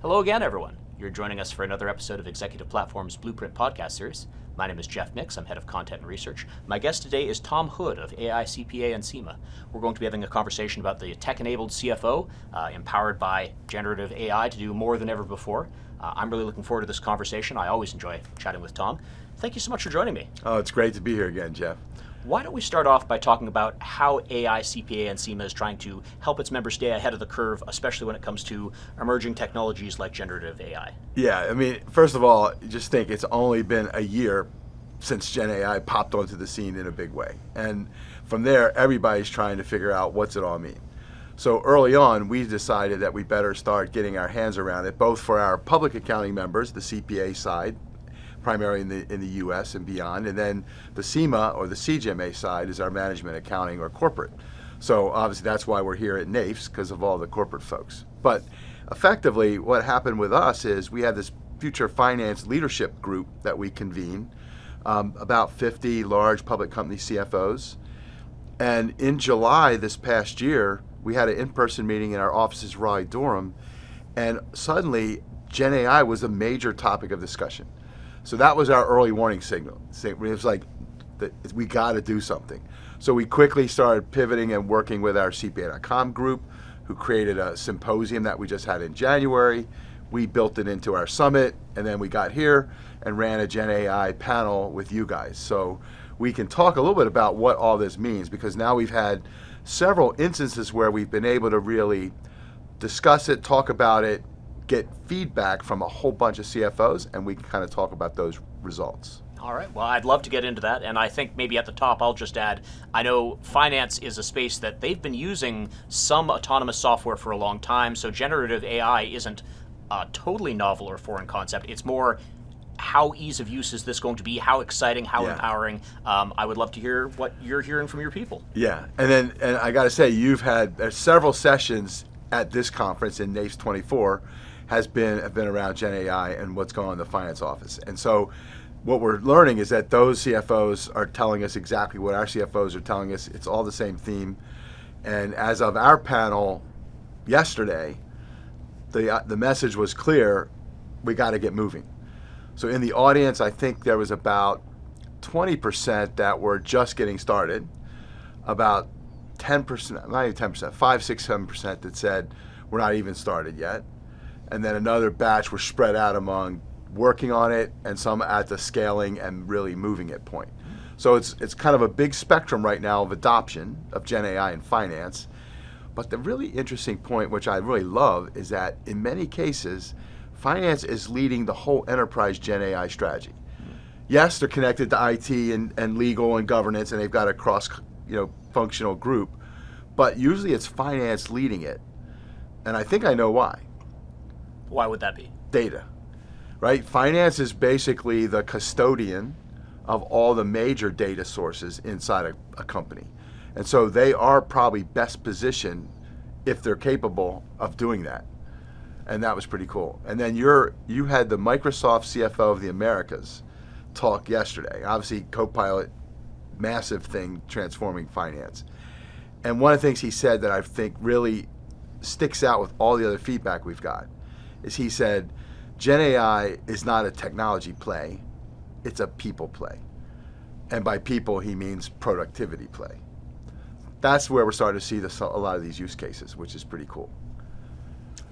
Hello again, everyone. You're joining us for another episode of Executive Platform's Blueprint podcast series. My name is Jeff Nix. I'm head of content and research. My guest today is Tom Hood of AICPA and CIMA. We're going to be having a conversation about the tech-enabled CFO, empowered by generative AI to do more than ever before. I'm really looking forward to this conversation. I always enjoy chatting with Tom. Thank you so much for joining me. Oh, it's great to be here again, Jeff. Why don't we start off by talking about how AICPA and CIMA is trying to help its members stay ahead of the curve, especially when it comes to emerging technologies like generative AI? Yeah, I mean, first of all, just think it's only been a year since Gen AI popped onto the scene in a big way. And from there, everybody's trying to figure out what's it all mean. So early on, we decided that we better start getting our hands around it, both for our public accounting members, the CPA side, primarily in the U.S. and beyond, and then the CIMA or the CGMA side is our management accounting or corporate. So obviously that's why we're here at NAIFS, because of all the corporate folks. But effectively what happened with us is we had this future finance leadership group that we convened, about 50 large public company CFOs. And in July this past year, we had an in-person meeting in our offices, Raleigh-Durham, and suddenly Gen AI was a major topic of discussion. So that was our early warning signal. It was like, we got to do something. So we quickly started pivoting and working with our CPA.com group, who created a symposium that we just had in January. We built it into our summit, and then we got here and ran a Gen AI panel with you guys. So we can talk a little bit about what all this means, because now we've had several instances where we've been able to really discuss it, talk about it, get feedback from a whole bunch of CFOs, and we can kind of talk about those results. All right, well, I'd love to get into that, and I think maybe at the top I'll just add, I know finance is a space that they've been using some autonomous software for a long time, so generative AI isn't a totally novel or foreign concept. It's more, how ease of use is this going to be? How exciting, how empowering? I would love to hear what you're hearing from your people. Yeah, and I got to say, you've had several sessions at this conference in NAIFS 24 have been around Gen AI and what's going on in the finance office. And so what we're learning is that those CFOs are telling us exactly what our CFOs are telling us. It's all the same theme. And as of our panel yesterday, the message was clear: we got to get moving. So in the audience, I think there was about 20% that were just getting started, about 10%, not even 10%, 5, 6, 7% that said we're not even started yet. And then another batch were spread out among working on it and some at the scaling and really moving it point. So it's kind of a big spectrum right now of adoption of Gen AI in finance. But the really interesting point, which I really love, is that in many cases, finance is leading the whole enterprise Gen AI strategy. Yes, they're connected to IT and legal and governance, and they've got a cross-functional group, but usually it's finance leading it. And I think I know why. Why would that be? Data, right? Finance is basically the custodian of all the major data sources inside a company. And so they are probably best positioned if they're capable of doing that. And that was pretty cool. And then you had the Microsoft CFO of the Americas talk yesterday. Obviously, Copilot, massive thing transforming finance. And one of the things he said that I think really sticks out with all the other feedback we've got is he said, Gen AI is not a technology play, it's a people play. And by people, he means productivity play. That's where we're starting to see a lot of these use cases, which is pretty cool.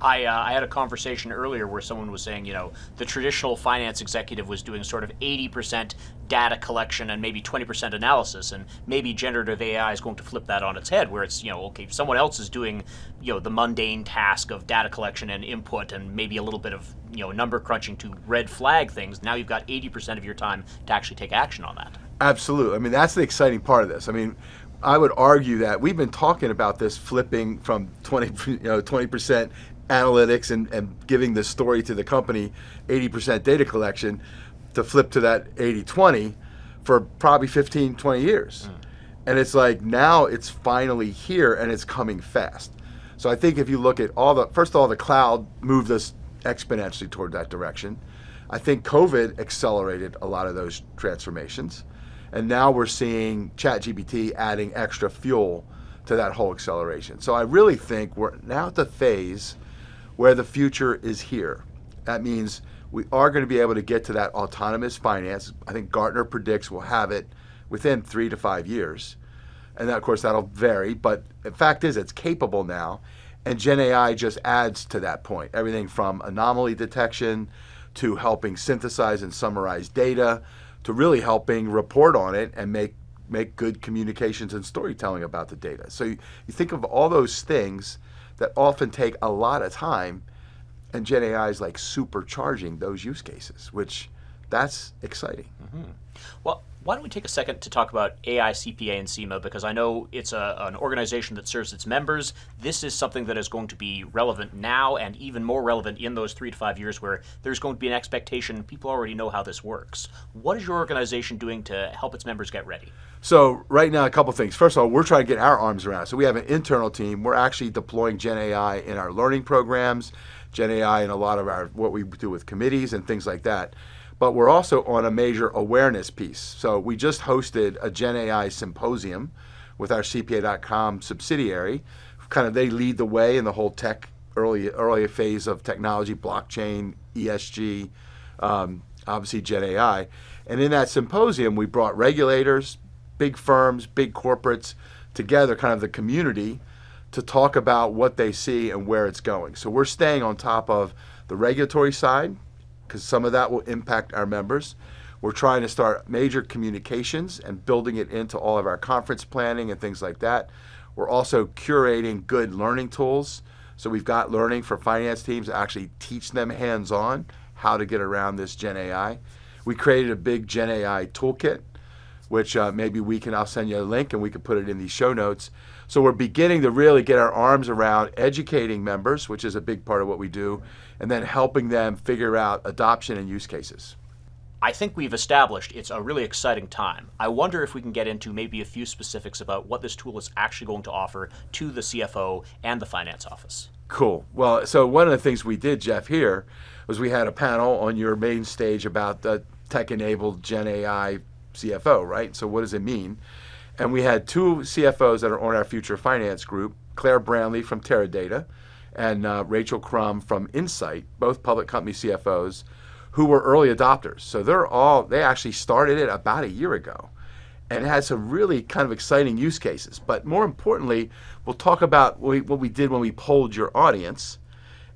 I had a conversation earlier where someone was saying, the traditional finance executive was doing sort of 80% data collection and maybe 20% analysis, and maybe generative AI is going to flip that on its head, where it's, okay, someone else is doing, the mundane task of data collection and input and maybe a little bit of, number crunching to red flag things. Now you've got 80% of your time to actually take action on that. Absolutely. I mean, that's the exciting part of this. I mean, I would argue that we've been talking about this flipping from 20% analytics and giving the story to the company, 80% data collection, to flip to that 80-20 for probably 15, 20 years. And it's like, now it's finally here and it's coming fast. So I think if you look at first of all, the cloud moved us exponentially toward that direction. I think COVID accelerated a lot of those transformations. And now we're seeing ChatGPT adding extra fuel to that whole acceleration. So I really think we're now at the phase where the future is here. That means we are going to be able to get to that autonomous finance. I think Gartner predicts we'll have it within 3 to 5 years. And that, of course, that'll vary, but the fact is it's capable now. And Gen AI just adds to that point. Everything from anomaly detection to helping synthesize and summarize data to really helping report on it and make good communications and storytelling about the data. So you think of all those things that often take a lot of time, and Gen AI is like supercharging those use cases, which that's exciting. Mm-hmm. Well, why don't we take a second to talk about AICPA and CIMA, because I know it's an organization that serves its members. This is something that is going to be relevant now and even more relevant in those 3 to 5 years where there's going to be an expectation people already know how this works. What is your organization doing to help its members get ready? So right now, a couple things. First of all, we're trying to get our arms around it. So we have an internal team. We're actually deploying Gen AI in our learning programs, Gen AI in a lot of what we do with committees and things like that. But we're also on a major awareness piece. So we just hosted a Gen AI symposium with our CPA.com subsidiary. Kind of they lead the way in the whole tech early phase of technology, blockchain, ESG, obviously Gen AI. And in that symposium, we brought regulators, big firms, big corporates together, kind of the community, to talk about what they see and where it's going. So we're staying on top of the regulatory side, because some of that will impact our members. We're trying to start major communications and building it into all of our conference planning and things like that. We're also curating good learning tools. So we've got learning for finance teams to actually teach them hands-on how to get around this Gen AI. We created a big Gen AI toolkit, which maybe I'll send you a link and we can put it in these show notes. So we're beginning to really get our arms around educating members, which is a big part of what we do, and then helping them figure out adoption and use cases. I think we've established it's a really exciting time. I wonder if we can get into maybe a few specifics about what this tool is actually going to offer to the CFO and the finance office. Cool. Well, so one of the things we did, Jeff, here was we had a panel on your main stage about the tech-enabled Gen AI CFO, right? So what does it mean? And we had 2 CFOs that are on our future finance group, Claire Brownlee from Teradata and Rachel Crum from Insight, both public company CFOs, who were early adopters. So they actually started it about a year ago and had some really kind of exciting use cases. But more importantly, we'll talk about what we did when we polled your audience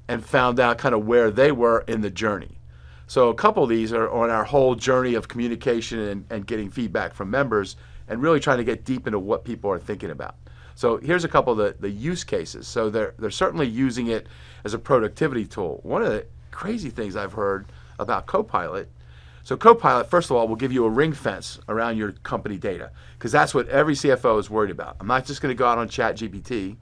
and found out kind of where they were in the journey. So a couple of these are on our whole journey of communication and getting feedback from members and really trying to get deep into what people are thinking about. So here's a couple of the use cases. So they're certainly using it as a productivity tool. One of the crazy things I've heard about Copilot, so Copilot, first of all, will give you a ring fence around your company data, because that's what every CFO is worried about. I'm not just going to go out on ChatGPT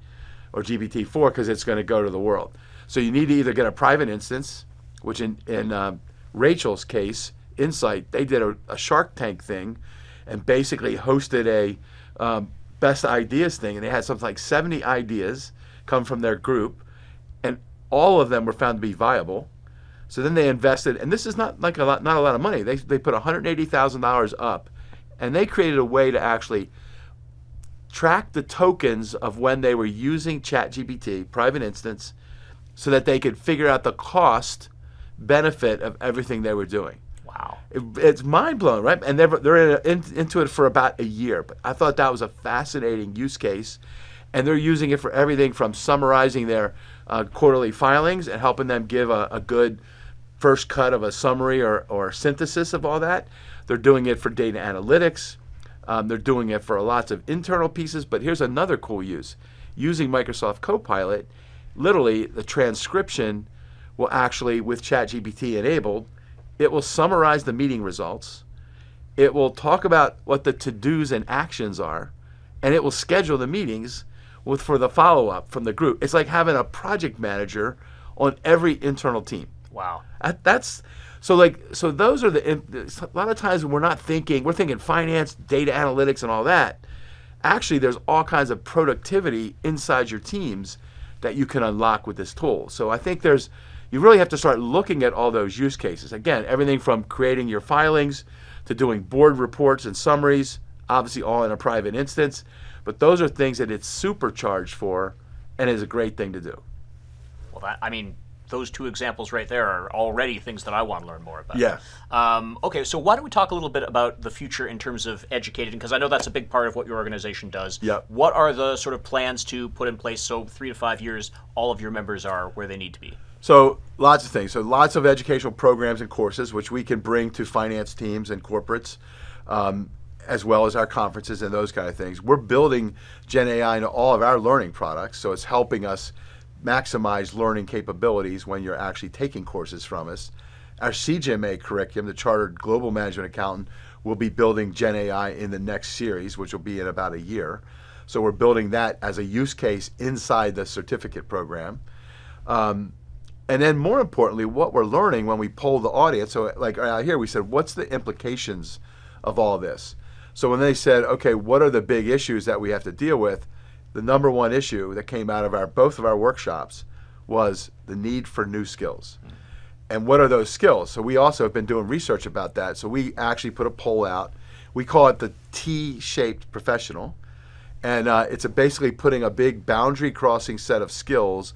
or GPT-4 because it's going to go to the world. So you need to either get a private instance, which in Rachel's case, Insight, they did a Shark Tank thing and basically hosted a best ideas thing, and they had something like 70 ideas come from their group, and all of them were found to be viable. So then they invested, and this is not like not a lot of money. They put $180,000 up, and they created a way to actually track the tokens of when they were using ChatGPT, private instance, so that they could figure out the cost benefit of everything they were doing. Wow. It's mind-blowing, right? And they're into it for about a year. But I thought that was a fascinating use case. And they're using it for everything from summarizing their quarterly filings and helping them give a good first cut of a summary or synthesis of all that. They're doing it for data analytics. They're doing it for lots of internal pieces. But here's another cool use. Using Microsoft Copilot, literally the transcription will actually, with ChatGPT enabled, it will summarize the meeting results. It will talk about what the to-dos and actions are, and it will schedule the meetings for the follow-up from the group. It's like having a project manager on every internal team. Wow. So those are a lot of times when we're thinking finance, data analytics, and all that. Actually, there's all kinds of productivity inside your teams that you can unlock with this tool. So I think you really have to start looking at all those use cases. Again, everything from creating your filings to doing board reports and summaries, obviously all in a private instance. But those are things that it's supercharged for and is a great thing to do. Well, those two examples right there are already things that I want to learn more about. Yeah. Okay, so why don't we talk a little bit about the future in terms of educating, because I know that's a big part of what your organization does. Yep. What are the sort of plans to put in place so 3 to 5 years all of your members are where they need to be? So lots of things. So lots of educational programs and courses, which we can bring to finance teams and corporates, as well as our conferences and those kind of things. We're building Gen AI into all of our learning products, so it's helping us maximize learning capabilities when you're actually taking courses from us. Our CGMA curriculum, the Chartered Global Management Accountant, will be building Gen AI in the next series, which will be in about a year. So we're building that as a use case inside the certificate program. And then more importantly, what we're learning when we poll the audience, so like out here we said, what's the implications of all this? So when they said, okay, what are the big issues that we have to deal with? The number one issue that came out of both of our workshops was the need for new skills. And what are those skills? So we also have been doing research about that. So we actually put a poll out. We call it the T-shaped professional. And it's basically putting a big boundary crossing set of skills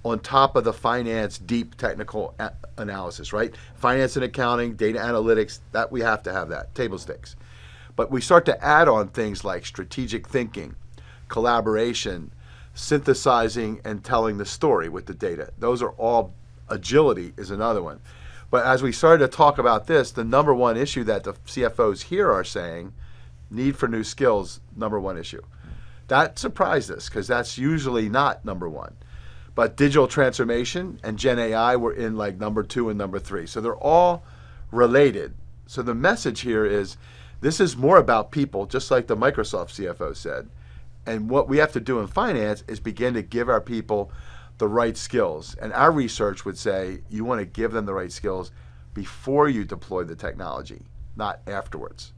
on top of the finance deep technical analysis, right? Finance and accounting, data analytics, that we have to have that, table stakes. But we start to add on things like strategic thinking, collaboration, synthesizing and telling the story with the data. Those are all, agility is another one. But as we started to talk about this, the number one issue that the CFOs here are saying, need for new skills, number one issue. That surprised us because that's usually not number one. But digital transformation and Gen AI were in like number 2 and number 3. So they're all related. So the message here is this is more about people, just like the Microsoft CFO said. And what we have to do in finance is begin to give our people the right skills. And our research would say you want to give them the right skills before you deploy the technology, not afterwards.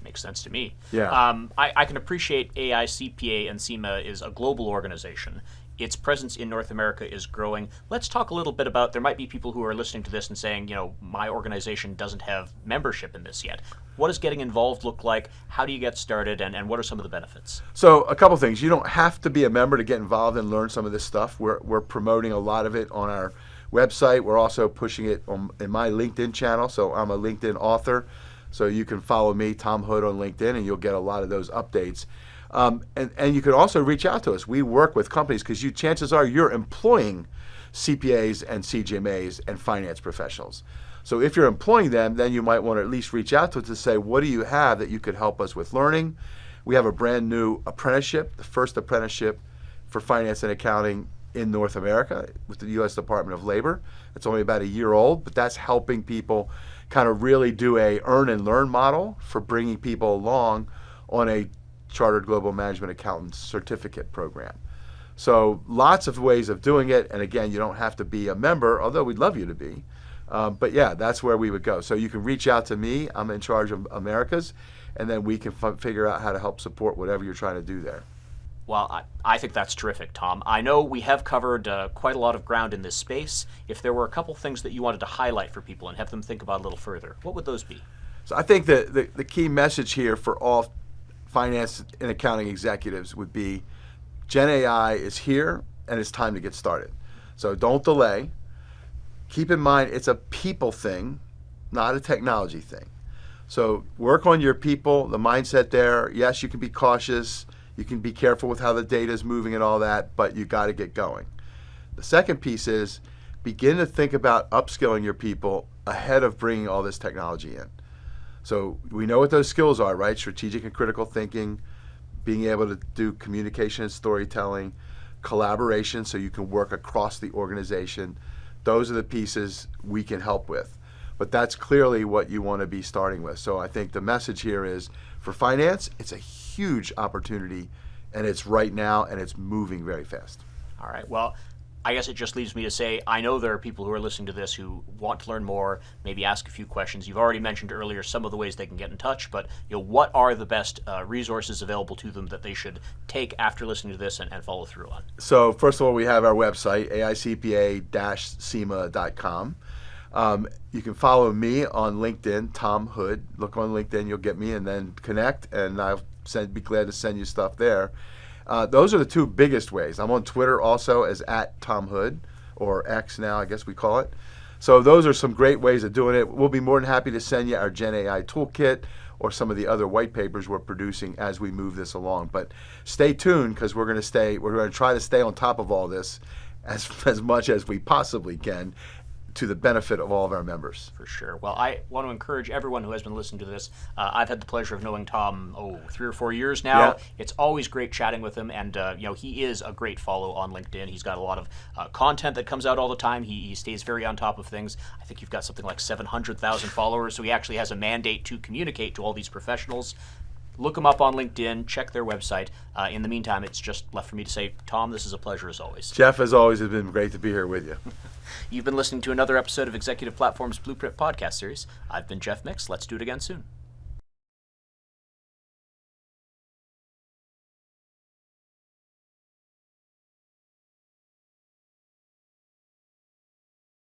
Makes sense to me. Yeah. I can appreciate AICPA and CIMA is a global organization. Its presence in North America is growing. Let's talk a little bit about, there might be people who are listening to this and saying, my organization doesn't have membership in this yet. What does getting involved look like? How do you get started? And what are some of the benefits? So a couple things. You don't have to be a member to get involved and learn some of this stuff. We're promoting a lot of it on our website. We're also pushing it in my LinkedIn channel. So I'm a LinkedIn author. So you can follow me, Tom Hood, on LinkedIn, and you'll get a lot of those updates. And you can also reach out to us. We work with companies because chances are you're employing CPAs and CGMAs and finance professionals. So if you're employing them, then you might want to at least reach out to us to say, what do you have that you could help us with learning? We have a brand new apprenticeship, the first apprenticeship for finance and accounting in North America with the U.S. Department of Labor. It's only about a year old, but that's helping people kind of really do a earn and learn model for bringing people along on a Chartered Global Management Accountant certificate program. So lots of ways of doing it. And again, you don't have to be a member, although we'd love you to be. But yeah, that's where we would go. So you can reach out to me. I'm in charge of Americas. And then we can figure out how to help support whatever you're trying to do there. Well, I think that's terrific, Tom. I know we have covered quite a lot of ground in this space. If there were a couple things that you wanted to highlight for people and have them think about a little further, what would those be? So I think the key message here for all finance and accounting executives would be Gen AI is here and it's time to get started. So don't delay. Keep in mind it's a people thing, not a technology thing. So work on your people, the mindset there. Yes, you can be cautious. You can be careful with how the data is moving and all that, but you got to get going. The second piece is begin to think about upskilling your people ahead of bringing all this technology in. So we know what those skills are, right? Strategic and critical thinking, being able to do communication and storytelling, collaboration so you can work across the organization. Those are the pieces we can help with. But that's clearly what you want to be starting with. So I think the message here is for finance, it's a huge opportunity and it's right now and it's moving very fast. All right. Well, I guess it just leaves me to say, I know there are people who are listening to this who want to learn more, maybe ask a few questions. You've already mentioned earlier some of the ways they can get in touch, but what are the best resources available to them that they should take after listening to this and follow through on? So first of all, we have our website, AICPA-CIMA.com. You can follow me on LinkedIn, Tom Hood. Look on LinkedIn, you'll get me, and then connect, and I'll be glad to send you stuff there. Those are the two biggest ways. I'm on Twitter also as @TomHood. or X now, I guess we call it. So those are some great ways of doing it. We'll be more than happy to send you our Gen AI toolkit or some of the other white papers we're producing as we move this along. But stay tuned, because we're going to try to stay on top of all this as much as we possibly can, to the benefit of all of our members. For sure. Well, I want to encourage everyone who has been listening to this. I've had the pleasure of knowing Tom, 3 or 4 years now. Yeah. It's always great chatting with him, and he is a great follow on LinkedIn. He's got a lot of content that comes out all the time. He stays very on top of things. I think you've got something like 700,000 followers, so he actually has a mandate to communicate to all these professionals. Look them up on LinkedIn, check their website. In the meantime, it's just left for me to say, Tom, this is a pleasure as always. Jeff, as always, it's been great to be here with you. You've been listening to another episode of Executive Platform's Blueprint podcast series. I've been Jeff Mix. Let's do it again soon.